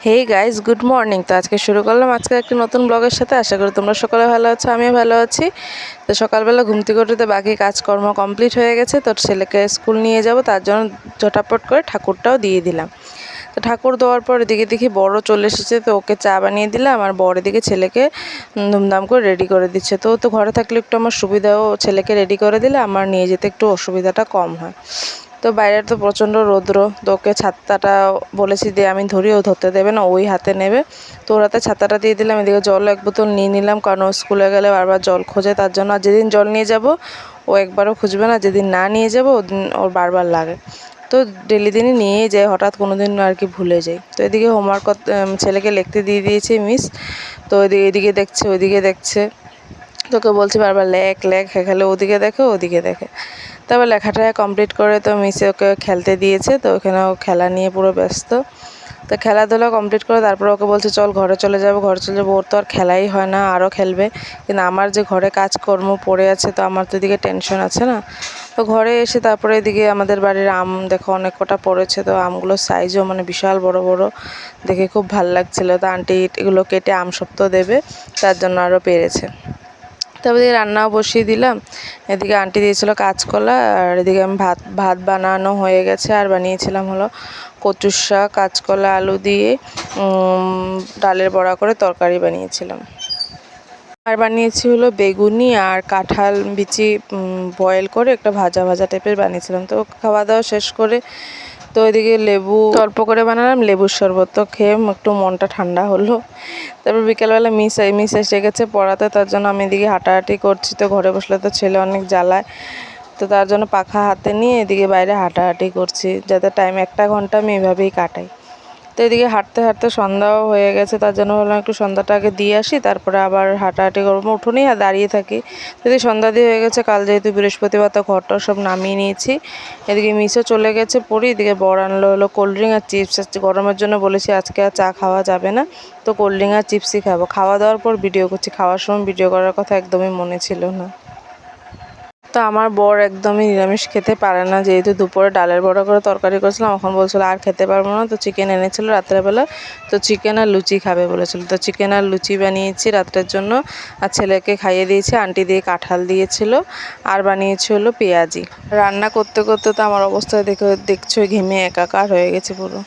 Hey guys, good morning. তো আজকে শুরু করলাম আজকে একটি নতুন ব্লগের সাথে। আশা করি তোমরা সকালে ভালো আছো, আমিও ভালো আছি। তো সকালবেলা ঘুম থেকে উঠতে বাকি কাজকর্ম কমপ্লিট হয়ে গেছে। তো ছেলেকে স্কুল নিয়ে যাব, তার জন্য ঝটাপট করে ঠাকুরটাও দিয়ে দিলাম। তো ঠাকুর দেওয়ার পর এদিকে দেখি বড় চলে এসেছে, তো ওকে চা বানিয়ে দিলাম। আর বড় দিকে ছেলেকে ধুমধাম করে রেডি করে দিচ্ছে। তো ঘরে থাকলে একটু আমার সুবিধাও, ছেলেকে রেডি করে দিলে আমার নিয়ে যেতে একটু অসুবিধাটা কম হয়। তো বাইরে তো প্রচণ্ড রৌদ্র, তো ওকে ছাতাটা বলেছি দিয়ে আমি ধরি, ও ধরতে দেবে না, ওই হাতে নেবে। তো ওর হাতে ছাতাটা দিয়ে দিলাম। এদিকে জল এক বোতল নিয়ে নিলাম, কারণ ও স্কুলে গেলে বারবার জল খোঁজে, তার জন্য। আর যেদিন জল নিয়ে যাব ও একবারও খুঁজবে না, যেদিন না নিয়ে যাব ওদিন ওর বারবার লাগে। তো ডেলি দিনই নিয়েই যায়, হঠাৎ কোনো দিন আর কি ভুলে যাই। তো এদিকে হোমওয়ার্ক ছেলেকে লিখতে দিয়ে দিয়েছে মিস। তো এদিকে দেখছে, ওইদিকে দেখছে। তোকে বলছি বারবার লেখ লেখ, খেলে ওদিকে দেখে ওদিকে দেখে। তারপর লেখাটা কমপ্লিট করে তো মিসে ওকে খেলতে দিয়েছে। তো ওখানে ও খেলা নিয়ে পুরো ব্যস্ত। তো খেলাধুলা কমপ্লিট করে তারপর ওকে বলছে চল ঘরে চলে যাবো। ওর তো আর খেলাই হয় না, আরও খেলবে। কিন্তু আমার যে ঘরে কাজকর্ম পড়ে আছে, তো আমার তো এদিকে টেনশন আছে না। তো ঘরে এসে তারপরে এদিকে আমাদের বাড়ির আম দেখো অনেক কটা পড়েছে। তো আমগুলোর সাইজও মানে বিশাল বড় বড়, দেখে খুব ভাল লাগছিলো। তো আন্টি এগুলো কেটে আম সপ্ত দেবে, তার জন্য আরও পেরেছে। তারপর এদিকে রান্নাও বসিয়ে দিলাম। এদিকে আন্টি দিয়েছিল কাঁচকলা, আর এদিকে আমি ভাত বানানো হয়ে গেছে। আর বানিয়েছিলাম হলো কচুর শাক, কাঁচকলা আলু দিয়ে ডালের বড়া করে তরকারি বানিয়েছিলাম। আর বানিয়েছি হলো বেগুনি আর কাঁঠাল বিচি বয়েল করে একটা ভাজা ভাজা টাইপের বানিয়েছিলাম। তো খাওয়া দাওয়া শেষ করে তো এদিকে লেবু অল্প করে বানালাম, লেবুর শরবত। তো খেয়ে একটু মনটা ঠান্ডা হলো। তারপর বিকেলবেলা মিস এসে গেছে পড়াতে, তার জন্য আমি এদিকে হাঁটাহাঁটি করছি। তো ঘরে বসলে তো ছেলে অনেক জ্বালায়, তো তার জন্য পাখা হাতে নিয়ে এদিকে বাইরে হাঁটাহাঁটি করছি, যাতে টাইম 1 ঘন্টা আমি এভাবেই কাটাই। তো এদিকে হাঁটতে হাঁটতে সন্ধ্যাও হয়ে গেছে, তার জন্য ভাবলাম একটু সন্ধ্যাটা আগে দিয়ে আসি, তারপরে আবার হাঁটাহাঁটি করবো। উঠোনেই আর দাঁড়িয়ে থাকি। যদি সন্ধ্যা দিয়ে হয়ে গেছে, কাল যেহেতু বৃহস্পতিবার, তো ঘরটা সব নামিয়ে নিয়েছি। এদিকে মিসও চলে গেছে পড়ি। এদিকে বড় আনলো হলো কোল্ড ড্রিঙ্ক আর চিপস। গরমের জন্য বলেছি আজকে আর চা খাওয়া যাবে না, তো কোল্ড ড্রিঙ্ক আর চিপসই খাবো। খাওয়া দাওয়ার পর ভিডিও করছি, খাওয়ার সময় ভিডিও করার কথা একদমই মনে ছিল না। তো আমার বর একদমই নিরামিষ খেতে পারে না, যেহেতু দুপুরে ডালের বড়া করে তরকারি করেছিলাম, এখন বলছিল আর খেতে পারবো না। তো চিকেন এনেছিল রাত্রেবেলা, তো চিকেন আর লুচি খাবে বলেছিল। তো চিকেন আর লুচি বানিয়েছি রাত্রের জন্য, আর ছেলেকে খাইয়ে দিয়েছি। আন্টি দিয়ে কাঁঠাল দিয়েছিল, আর বানিয়েছি হলো পেঁয়াজি। রান্না করতে করতে তো আমার অবস্থা দেখছো, ঘেমে একাকার হয়ে গেছে পুরো।